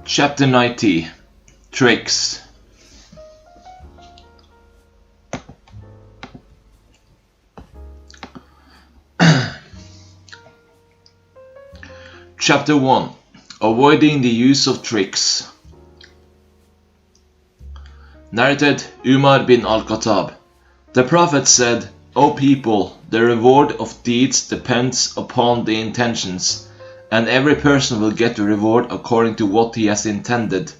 Chapter 90. Tricks. Chapter 1. Avoiding the use of tricks. Narrated Umar bin al-Khattab. The Prophet said, O people, the reward of deeds depends upon the intentions, and every person will get the reward according to what he has intended.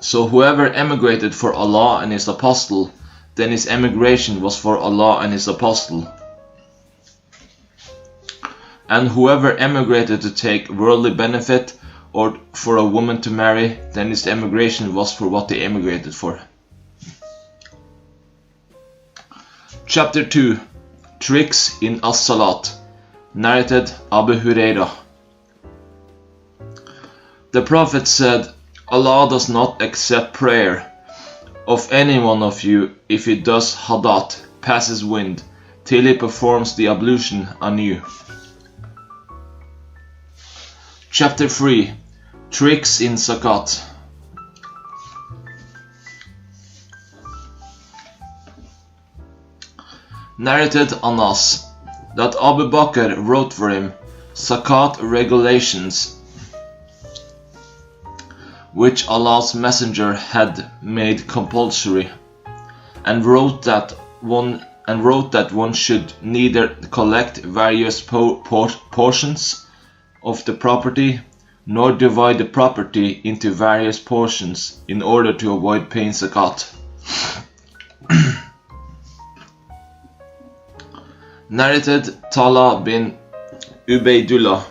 So whoever emigrated for Allah and His Apostle, then his emigration was for Allah and His Apostle. And whoever emigrated to take worldly benefit or for a woman to marry, then his emigration was for what they emigrated for. Chapter 2. Tricks in As-Salat. Narrated Abu Hurairah. The Prophet said, Allah does not accept prayer of any one of you if he does hadat, passes wind, till he performs the ablution anew. Chapter 3. Tricks in Zakat. Narrated Anas that Abu Bakr wrote for him Zakat regulations which Allah's Messenger had made compulsory, and wrote that one should neither collect various portions of the property nor divide the property into various portions in order to avoid paying zakat. Narrated Talha bin Ubaydullah.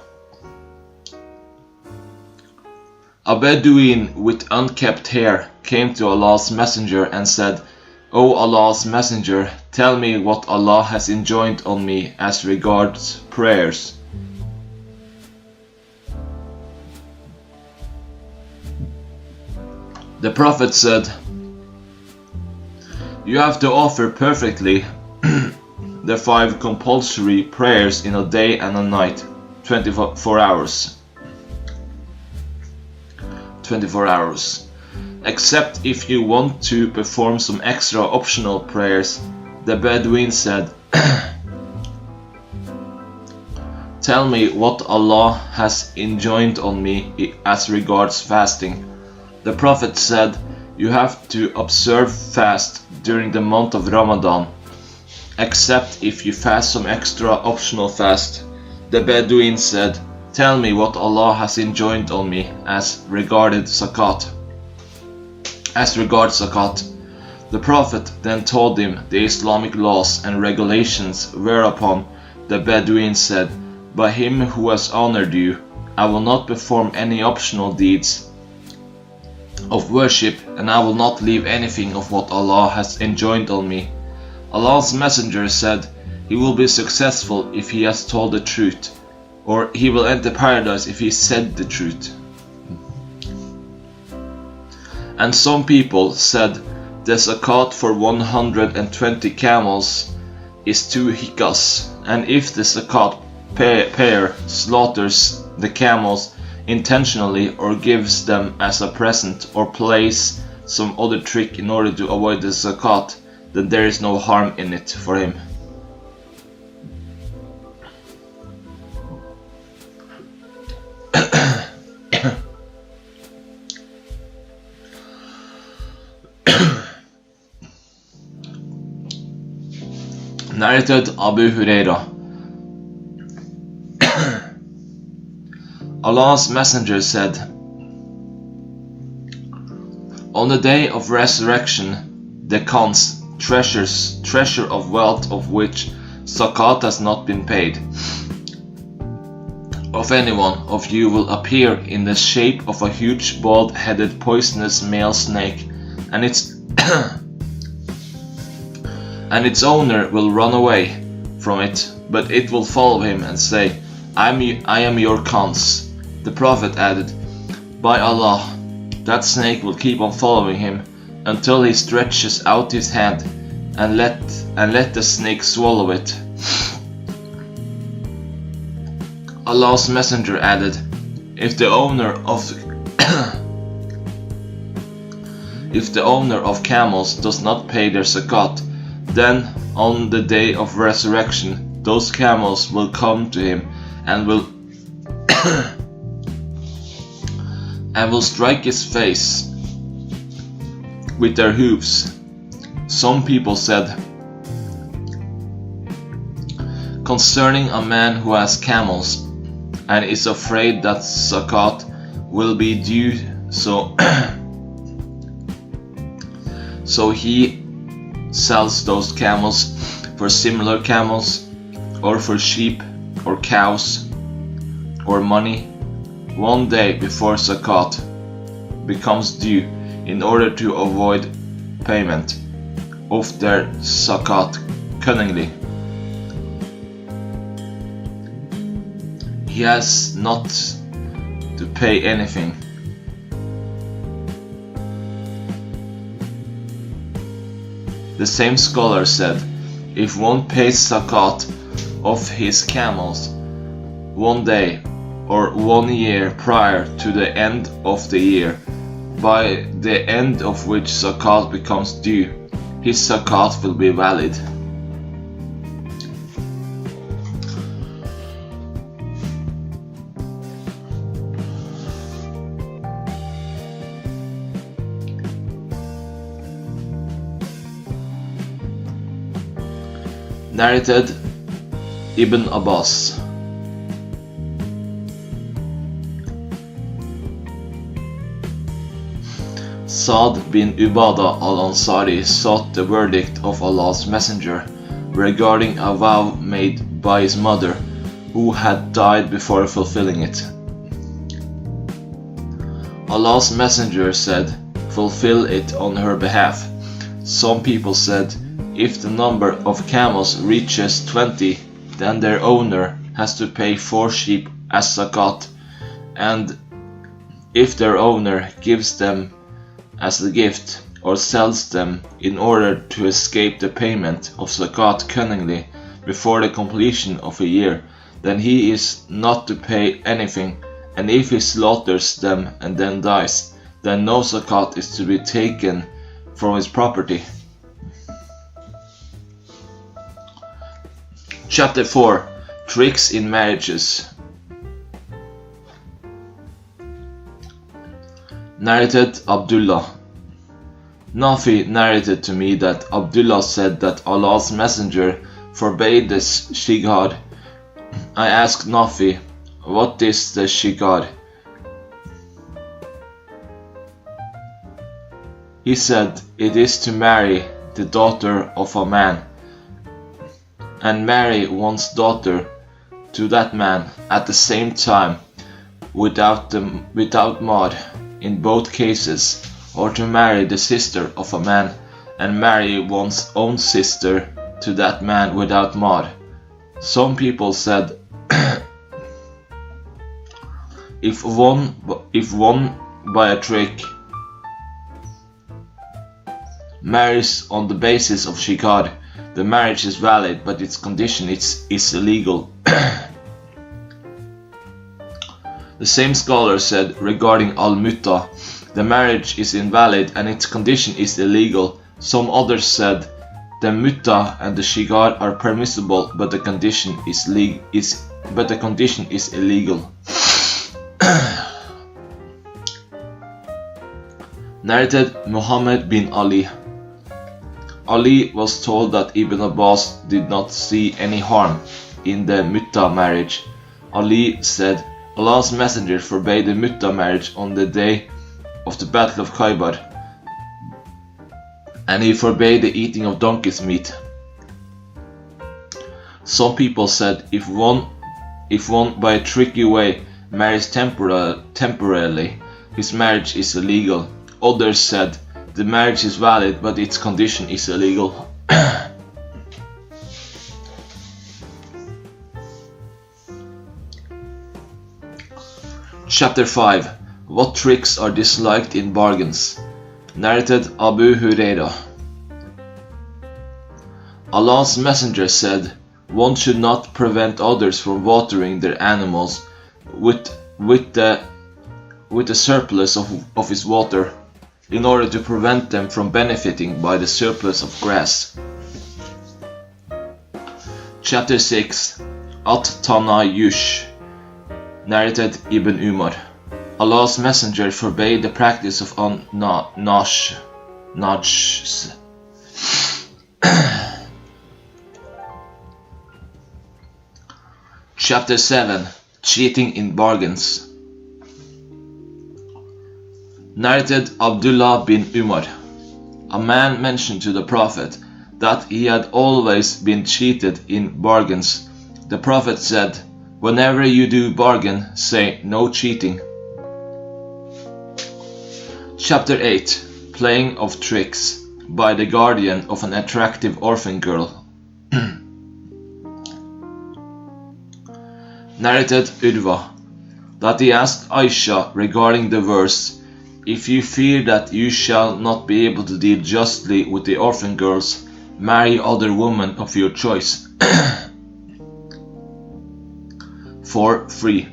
A Bedouin with unkempt hair came to Allah's Messenger and said, O Allah's Messenger, tell me what Allah has enjoined on me as regards prayers. The Prophet said, You have to offer perfectly the 5 compulsory prayers in a day and a night, 24 hours. 24 hours. Except if you want to perform some extra optional prayers. The Bedouin said, Tell me what Allah has enjoined on me as regards fasting. The Prophet said, You have to observe fast during the month of Ramadan, except if you fast some extra optional fast. The Bedouin said, Tell me what Allah has enjoined on me as regards zakat. The Prophet then told him the Islamic laws and regulations, whereupon the Bedouin said, By him who has honored you, I will not perform any optional deeds of worship, and I will not leave anything of what Allah has enjoined on me. Allah's Messenger said, He will be successful if he has told the truth, or he will enter paradise if he said the truth. And some people said, The zakat for 120 camels is 2 hikkas, and if the zakat payer slaughters the camels intentionally or gives them as a present or plays some other trick in order to avoid the zakat, then there is no harm in it for him. Narrated Abu Hurairah. Allah's Messenger said, On the day of resurrection, the Khan's treasure of wealth of which zakat has not been paid, of anyone of you will appear in the shape of a huge bald-headed poisonous male snake, and its and its owner will run away from it, but it will follow him and say, I am your Khan's. The Prophet added, By Allah, that snake will keep on following him until he stretches out his hand and let the snake swallow it. Allah's messenger added, if the owner of camels does not pay their zakat, then on the day of resurrection those camels will come to him and will strike his face with their hooves. Some people said, concerning a man who has camels and is afraid that zakat will be due, so he sells those camels for similar camels, or for sheep or cows or money one day before zakat becomes due, in order to avoid payment of their zakat cunningly. He has not to pay anything. The same scholar said, if one pays zakat of his camels one day or 1 year prior to the end of the year, by the end of which zakat becomes due, his zakat will be valid. Narrated Ibn Abbas. Sa'd bin Ubadah al-Ansari sought the verdict of Allah's Messenger regarding a vow made by his mother, who had died before fulfilling it. Allah's Messenger said, fulfill it on her behalf. Some people said, if the number of camels reaches 20, then their owner has to pay 4 sheep as zakat, and if their owner gives them as a gift or sells them in order to escape the payment of zakat cunningly before the completion of a year, then he is not to pay anything, and if he slaughters them and then dies, then no zakat is to be taken from his property. Chapter 4. Tricks in marriages. Narrated Abdullah. Nafi narrated to me that Abdullah said that Allah's Messenger forbade the shighar. I asked Nafi, what is the shighar? He said, it is to marry the daughter of a man and marry one's daughter to that man at the same time without mod in both cases, or to marry the sister of a man and marry one's own sister to that man without mod. Some people said, if one by a trick marries on the basis of shighar, the marriage is valid, but its condition is illegal. The same scholar said regarding al-mutta, the marriage is invalid and its condition is illegal. Some others said the mutta and the shighar are permissible, but the condition is illegal. Narrated Muhammad bin Ali. Ali was told that Ibn Abbas did not see any harm in the mutta marriage. Ali said, Allah's Messenger forbade the mutta marriage on the day of the Battle of Khaybar, and he forbade the eating of donkey's meat. Some people said, if one by a tricky way marries temporarily, his marriage is illegal. Others said, the marriage is valid, but its condition is illegal. Chapter 5. What tricks are disliked in bargains? Narrated Abu Hurairah. Allah's Messenger said, One should not prevent others from watering their animals with the surplus of his water, in order to prevent them from benefiting by the surplus of grass. Chapter 6. At-Tanayush. Narrated Ibn Umar. Allah's Messenger forbade the practice of najs. Chapter 7. Cheating in bargains. Narrated Abdullah bin Umar. A man mentioned to the Prophet that he had always been cheated in bargains. The Prophet said, "Whenever you do bargain, say no cheating." Chapter 8. Playing of tricks by the guardian of an attractive orphan girl. Narrated Urwa, that he asked Aisha regarding the verse, "If you fear that you shall not be able to deal justly with the orphan girls, marry other women of your choice." For free.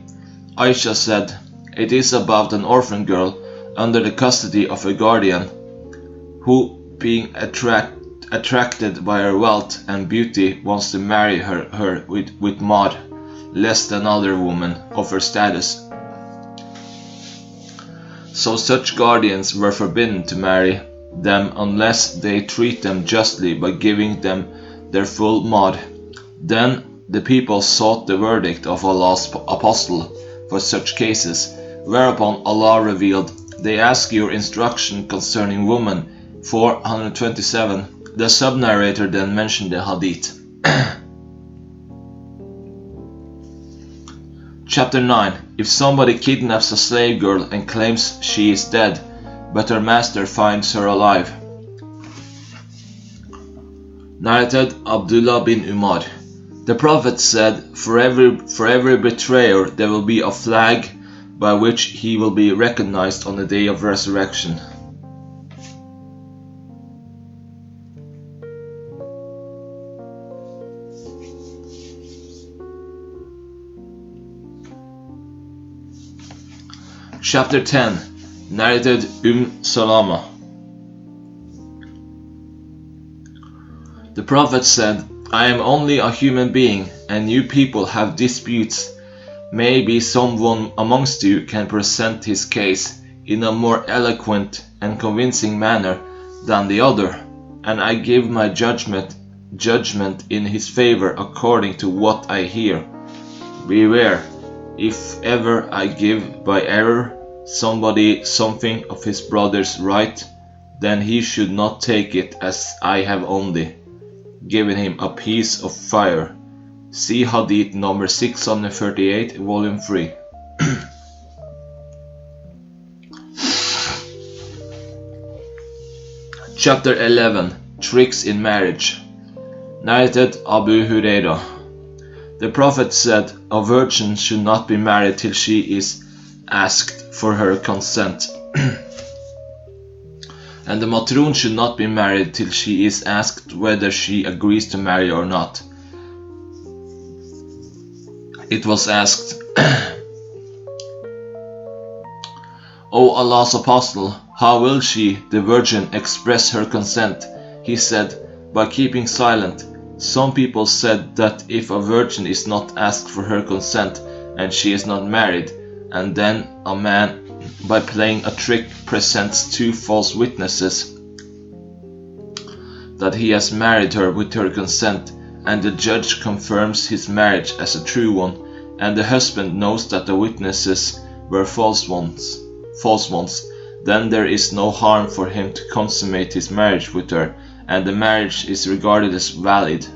Aisha said, "It is about an orphan girl under the custody of a guardian, who, being attracted by her wealth and beauty, wants to marry her with mar, less than other women of her status. So such guardians were forbidden to marry them unless they treat them justly by giving them their full mar." Then the people sought the verdict of Allah's Apostle for such cases, whereupon Allah revealed, "They ask your instruction concerning women." 427. The sub-narrator then mentioned the hadith. Chapter 9. If somebody kidnaps a slave girl and claims she is dead, but her master finds her alive. Narrated Abdullah bin Umar. The Prophet said, for every betrayer there will be a flag by which he will be recognized on the day of resurrection. Chapter 10. Narrated Salama. The Prophet said, "I am only a human being, and you people have disputes. Maybe someone amongst you can present his case in a more eloquent and convincing manner than the other, and I give my judgment in his favor according to what I hear. Beware, if ever I give by error somebody something of his brother's right, then he should not take it as I have only given him a piece of fire." See Hadith number 638, volume 3. Chapter 11. Tricks in marriage. Narrated Abu Huraira. The Prophet said, "A virgin should not be married till she is asked for her consent." And the matroon should not be married till she is asked whether she agrees to marry or not. It was asked, "O Allah's Apostle, how will she, the virgin, express her consent?" He said, "By keeping silent." Some people said that if a virgin is not asked for her consent and she is not married, and then a man, by playing a trick, presents 2 false witnesses that he has married her with her consent, and the judge confirms his marriage as a true one, and the husband knows that the witnesses were false ones, then there is no harm for him to consummate his marriage with her, and the marriage is regarded as valid.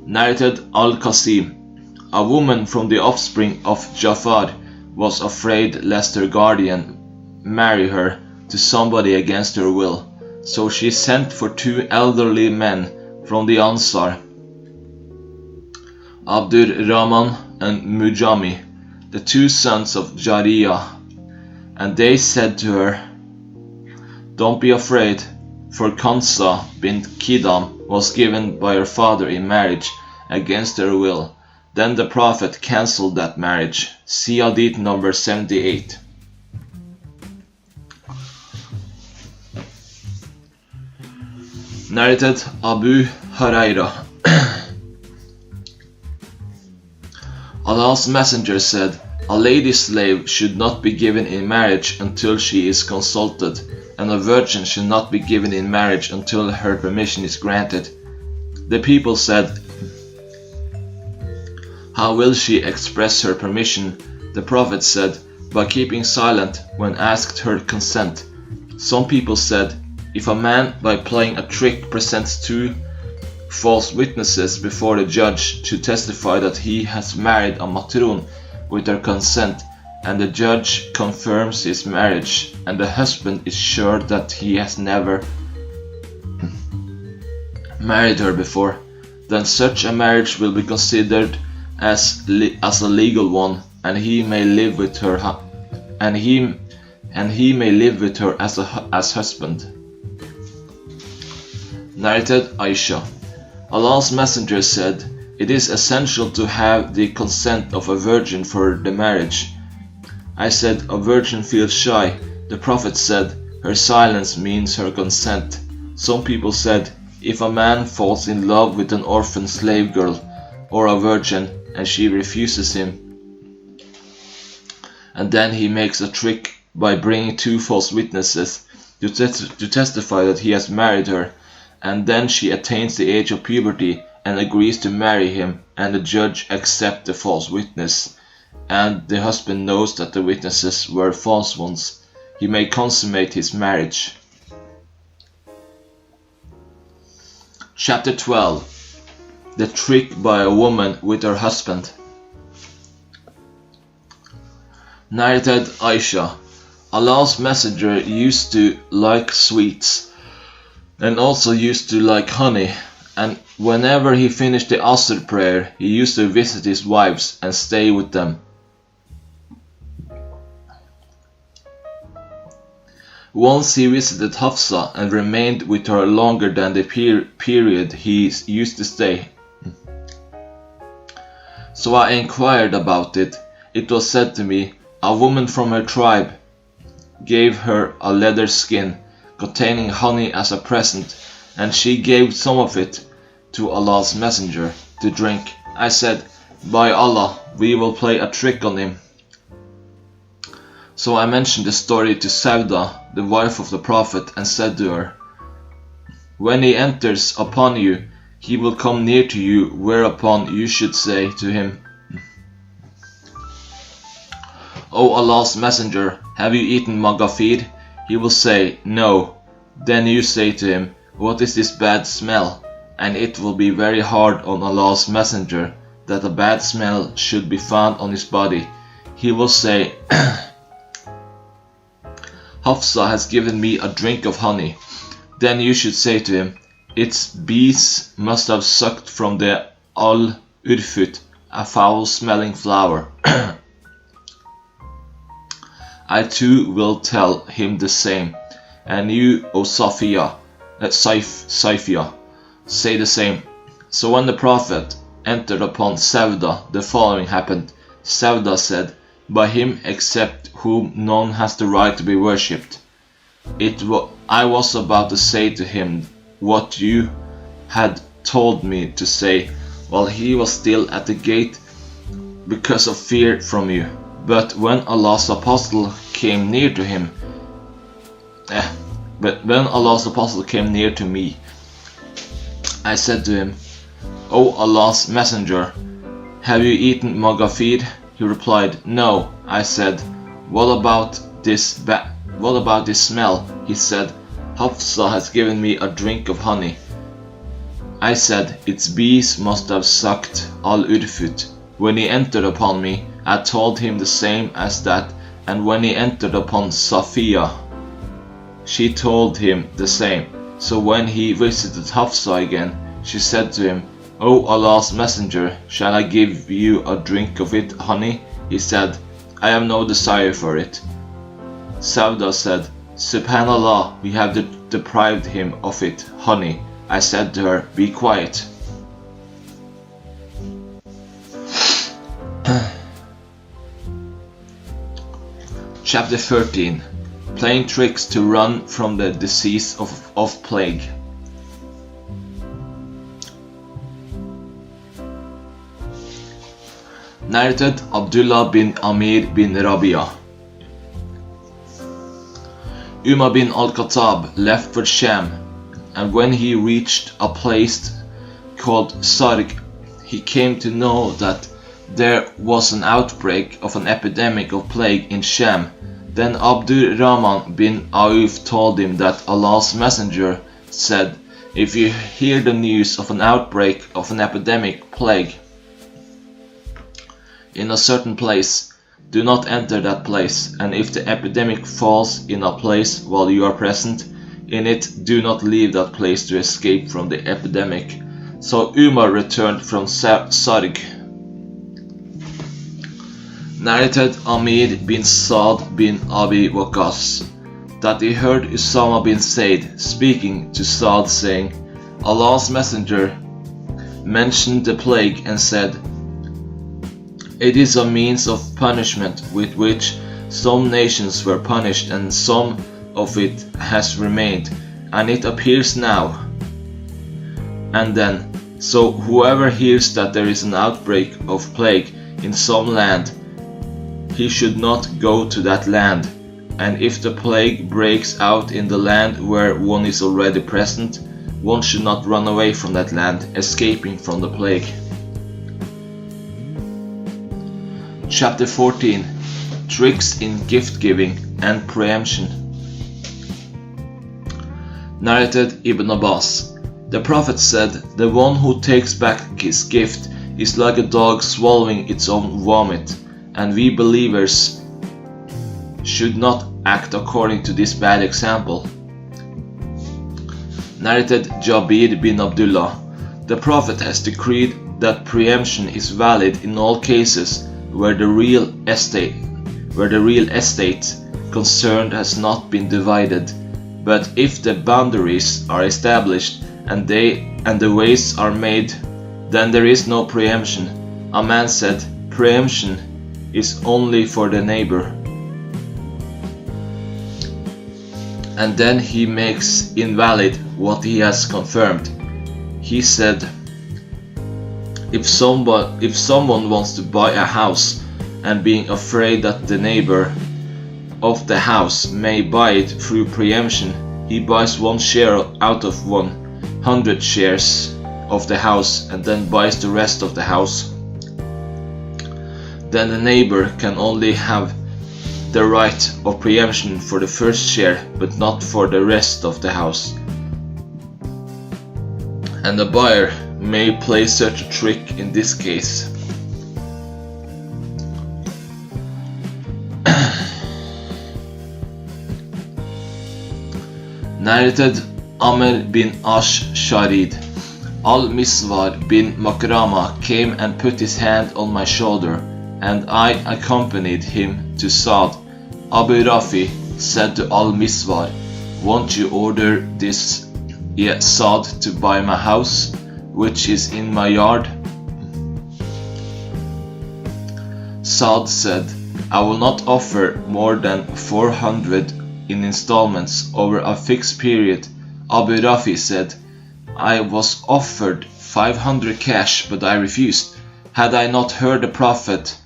Narrated Al-Qasim. A woman from the offspring of Jafar was afraid lest her guardian marry her to somebody against her will, so she sent for 2 elderly men from the Ansar, Abdur Rahman and Mujami, the 2 sons of Jariyah, and they said to her, "Don't be afraid. for Kansa bint Kidam was given by her father in marriage against her will. Then the Prophet cancelled that marriage. See Hadith number 78. Narrated Abu Huraira. Allah's Messenger said, a lady slave should not be given in marriage until she is consulted, and a virgin should not be given in marriage until her permission is granted. The people said, how will she express her permission? The Prophet said, by keeping silent when asked her consent. Some people said, if a man by playing a trick presents 2 false witnesses before the judge to testify that he has married a matron with her consent, and the judge confirms his marriage, and the husband is sure that he has never married her before, then such a marriage will be considered as a legal one, and he may live with her as husband. Narrated Aisha. Allah's Messenger said, it is essential to have the consent of a virgin for the marriage. I said, a virgin feels shy. The Prophet said, her silence means her consent. Some people said, if a man falls in love with an orphan slave girl or a virgin and she refuses him, and then he makes a trick by bringing 2 false witnesses to testify that he has married her, and then she attains the age of puberty and agrees to marry him, and the judge accepts the false witness, and the husband knows that the witnesses were false ones, he may consummate his marriage. Chapter 12. The trick by a woman with her husband. Narrated Aisha. Allah's Messenger used to like sweets, and also used to like honey, and whenever he finished the Asr prayer, he used to visit his wives and stay with them. Once he visited Hafsa and remained with her longer than the period he used to stay. So I inquired about it. It was said to me, a woman from her tribe gave her a leather skin containing honey as a present, and she gave some of it to Allah's Messenger to drink. I said, by Allah, we will play a trick on him. So I mentioned the story to Sauda, the wife of the Prophet, and said to her, when he enters upon you, he will come near to you, whereupon you should say to him, O Allah's Messenger, have you eaten magafir? He will say, no. Then you say to him, what is this bad smell? And it will be very hard on Allah's Messenger that a bad smell should be found on his body. He will say, Hafsa has given me a drink of honey. Then you should say to him, its bees must have sucked from the al-urfut, a foul-smelling flower. I too will tell him the same, and you, O Safiya, say the same. So when the Prophet entered upon Sauda, the following happened. Sauda said, by him except whom none has the right to be worshipped. I was about to say to him what you had told me to say, while he was still at the gate because of fear from you. But when Allah's apostle came near to him, came near to me, I said to him, O Allah's Messenger, have you eaten magafir? He replied, no. I said, what about this smell? He said, Hafsa has given me a drink of honey. I said, its bees must have sucked al-urfut. When he entered upon me, I told him the same as that, and when he entered upon Safiya, she told him the same. So when he visited Hafsa again, she said to him, O Allah's Messenger, shall I give you a drink of it, honey? He said, I have no desire for it. Sauda said, Subhanallah, we have deprived him of it, honey. I said to her, be quiet. Chapter 13. Playing tricks to run from the disease of plague. Narrated Abdullah bin Amir bin Rabia. Umar bin al-Khattab left for Sham, and when he reached a place called Sarg, he came to know that there was an outbreak of an epidemic of plague in Sham. Then Abdurrahman bin Auf told him that Allah's messenger said, if you hear the news of an outbreak of an epidemic plague in a certain place, do not enter that place, and if the epidemic falls in a place while you are present in it, do not leave that place to escape from the epidemic. So Umar returned from Sarg. Narrated Amir bin Sa'd bin Abi Waqqas that he heard Usama bin Zayd speaking to Sa'd saying, Allah's messenger mentioned the plague and said, it is a means of punishment with which some nations were punished, and some of it has remained, and it appears now and then. So whoever hears that there is an outbreak of plague in some land, he should not go to that land, and if the plague breaks out in the land where one is already present, one should not run away from that land, escaping from the plague. Chapter 14. Tricks in gift giving and preemption. Narrated Ibn Abbas. The Prophet said, the one who takes back his gift is like a dog swallowing its own vomit, and we believers should not act according to this bad example. Narrated Jabir bin Abdullah. The Prophet has decreed that preemption is valid in all cases where the real estate concerned has not been divided, but if the boundaries are established and the ways are made, then there is no preemption. A man said, preemption is only for the neighbor, and then he makes invalid what he has confirmed. He said, if someone wants to buy a house, and being afraid that the neighbor of the house may buy it through preemption, he buys one share out of 100 shares of the house, and then buys the rest of the house. Then the neighbor can only have the right of preemption for the first share, but not for the rest of the house. And the buyer may play such a trick in this case. Narrated Amr bin Ash-Sharid. Al-Miswar bin Makrama came and put his hand on my shoulder, and I accompanied him to Sa'd. Abu Rafi said to Al-Miswar, won't you order this Sa'd to buy my house, which is in my yard? Sa'd said, I will not offer more than 400 in installments over a fixed period. Abu Rafi said, I was offered 500 cash, but I refused. Had I not heard the Prophet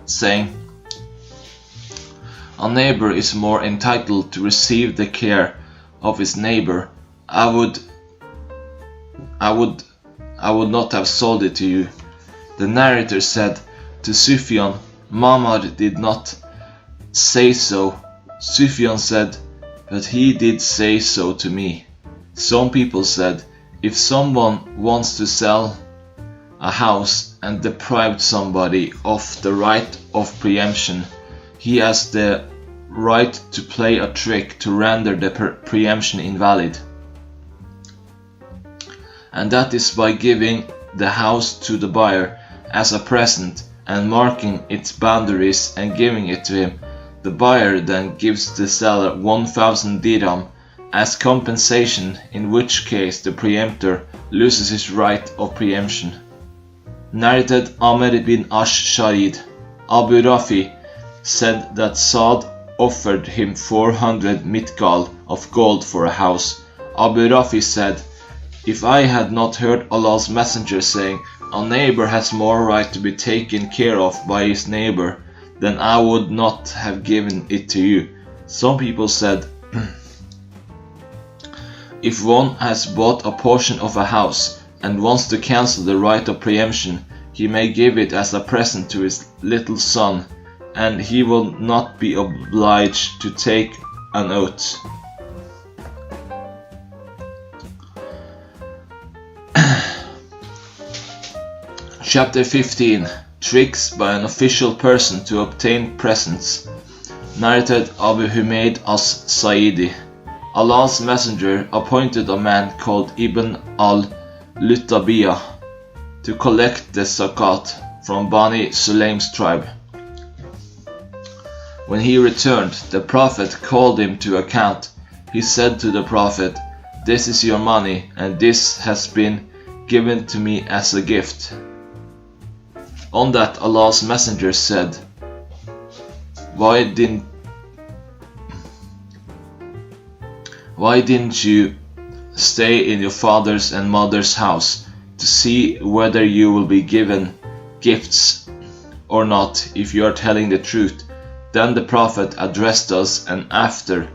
saying, a neighbor is more entitled to receive the care of his neighbor, I would not have sold it to you. The narrator said to Sufyan, Ma'mar did not say so. Sufyan said, but he did say so to me. Some people said, if someone wants to sell a house and deprive somebody of the right of preemption, he has the right to play a trick to render the preemption invalid. And that is by giving the house to the buyer as a present and marking its boundaries and giving it to him. The buyer then gives the seller 1,000 dirham as compensation, in which case the preemptor loses his right of preemption. Narrated Amr bin Ash-Sharid. Abu Rafi said that Saad offered him 400 mitgal of gold for a house. Abu Rafi said, "If I had not heard Allah's messenger saying, 'A neighbor has more right to be taken care of by his neighbor,' then I would not have given it to you." Some people said, "If one has bought a portion of a house and wants to cancel the right of preemption, he may give it as a present to his little son, and he will not be obliged to take an oath." Chapter 15. Tricks by an official person to obtain presents. Narrated Abu Humayd as-Sa'idi. Allah's messenger appointed a man called Ibn al-Lutabiyah to collect the zakat from Bani Sulaim's tribe. When he returned, the Prophet called him to account. He said to the Prophet, "This is your money, and this has been given to me as a gift." On that, Allah's messenger said, Why didn't you stay in your father's and mother's house to see whether you will be given gifts or not if you are telling the truth?" Then the Prophet addressed us, and after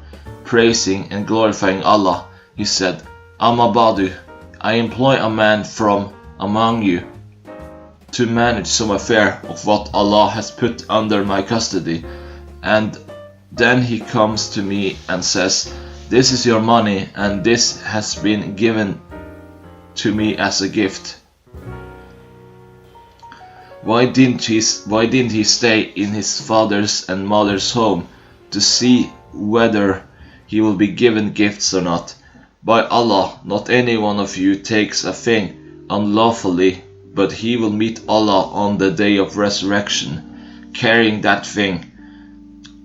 praising and glorifying Allah, he said, "Amma ba'du, I employ a man from among you to manage some affair of what Allah has put under my custody, and then he comes to me and says, 'This is your money, and this has been given to me as a gift.' Why didn't he stay in his father's and mother's home to see whether he will be given gifts or not? By Allah, not any one of you takes a thing unlawfully, but he will meet Allah on the day of resurrection, carrying that thing.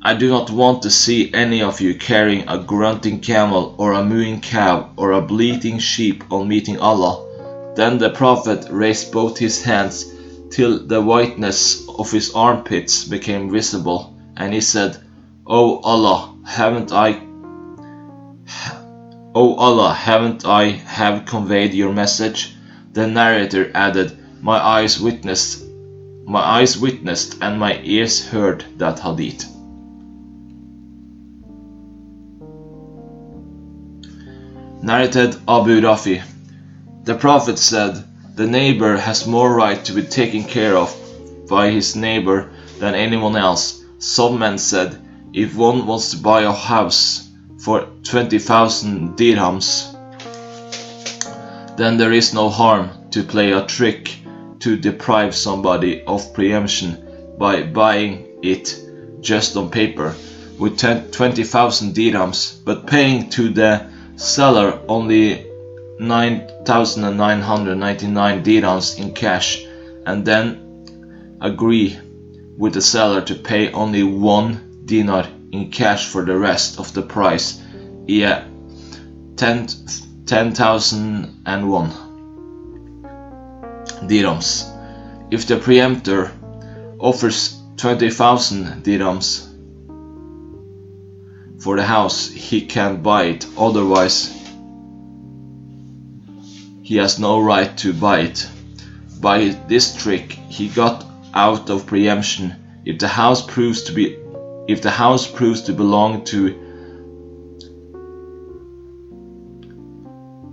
I do not want to see any of you carrying a grunting camel or a mooing cow or a bleating sheep on meeting Allah." Then the Prophet raised both his hands till the whiteness of his armpits became visible, and he said, "O Allah, haven't I have conveyed your message?" The narrator added, My eyes witnessed and my ears heard that hadith. Narrated Abu Rafi. The Prophet said, "The neighbor has more right to be taken care of by his neighbor than anyone else." Some men said, "If one wants to buy a house for 20,000 dirhams, then there is no harm to play a trick to deprive somebody of preemption by buying it just on paper with 20,000 dirhams, but paying to the seller only 9,999 dirhams in cash, and then agree with the seller to pay only 1 dinar in cash for the rest of the price, 10,001 dirhams. If the preemptor offers 20,000 dirhams for the house, he can buy it, otherwise he has no right to buy it. By this trick he got out of preemption. If the house proves to belong to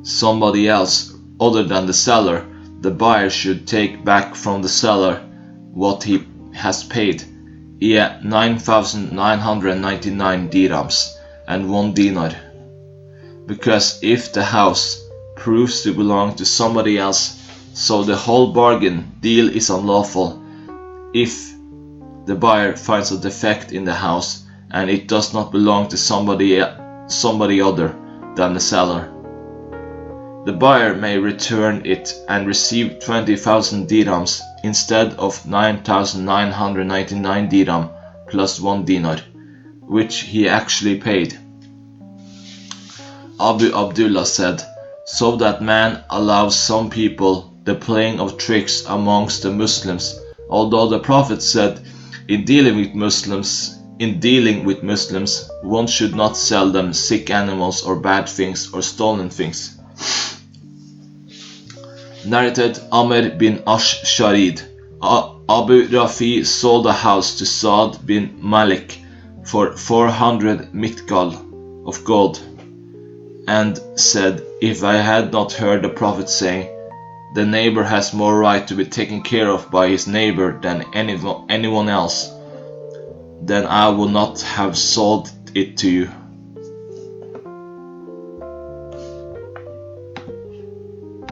somebody else other than the seller, the buyer should take back from the seller what he has paid, 9,999 dirhams and 1 dinar. Because if the house proves to belong to somebody else, so the whole bargain deal is unlawful. If the buyer finds a defect in the house and it does not belong to somebody other than the seller, the buyer may return it and receive 20,000 dirhams instead of 9,999 dirham plus 1 dinar, which he actually paid. Abu Abdullah said, "So that man allows some people the playing of tricks amongst the Muslims, although the Prophet said, in dealing with Muslims, one should not sell them sick animals or bad things or stolen things." Narrated Amr bin Ash-Sharid. Abu Rafi sold a house to Saad bin Malik for 400 mitkal of gold, and said, "If I had not heard the Prophet saying, the neighbor has more right to be taken care of by his neighbor than anyone else, then I would not have sold it to you."